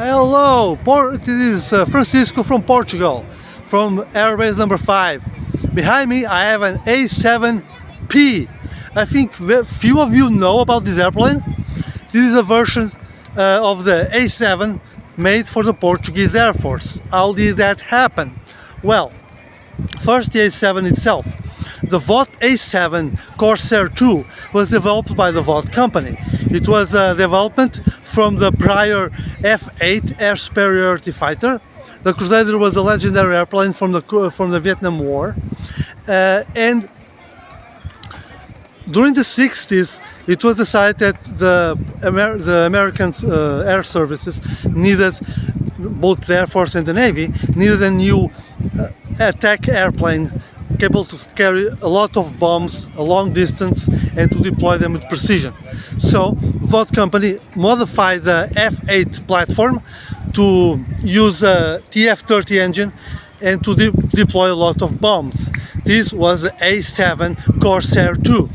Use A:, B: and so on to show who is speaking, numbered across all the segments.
A: Hello, this is Francisco from Portugal, from airbase number 5. Behind me I have an A-7P. I think few of you know about this airplane. This is a version of the A7 made for the Portuguese Air Force. How did that happen? Well, first the A7 itself. The Vought A7 Corsair II was developed by the Vought company. It was a development from the prior F-8 air superiority fighter. The Crusader was a legendary airplane from the Vietnam War, and during the 60s it was decided that the American air services needed, both the Air Force and the Navy, needed a new attack airplane capable to carry a lot of bombs a long distance and to deploy them with precision. So Vought company modified the F-8 platform to use a TF-30 engine and to deploy a lot of bombs. This was the A-7 Corsair II.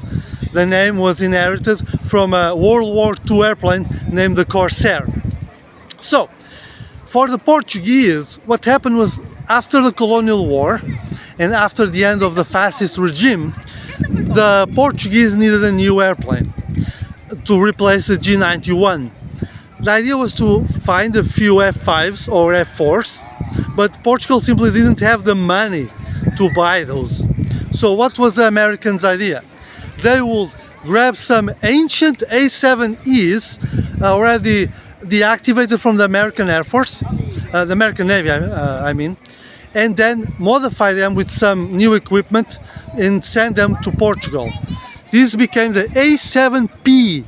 A: The name was inherited from a World War II airplane named the Corsair. So for the Portuguese, what happened was, after the colonial war and after the end of the fascist regime, the Portuguese needed a new airplane to replace the G91. The idea was to find a few F5s or F4s, but Portugal simply didn't have the money to buy those. So what was the Americans' idea? They would grab some ancient A7Es already deactivated from the American Air Force, the American Navy I mean, and then modify them with some new equipment and send them to Portugal. This became the A-7P,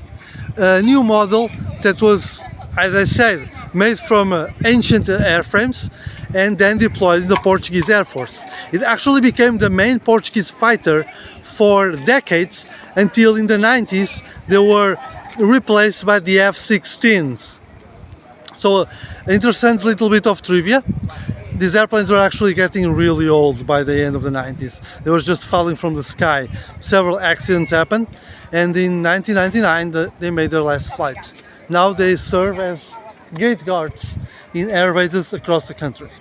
A: a new model that was, as I said, made from ancient airframes and then deployed in the Portuguese Air Force. It actually became the main Portuguese fighter for decades, until in the 90s they were replaced by the F-16s. So, interesting little bit of trivia. These airplanes were actually getting really old by the end of the 90s. They were just falling from the sky. Several accidents happened, and in 1999 they made their last flight. Now they serve as gate guards in air bases across the country.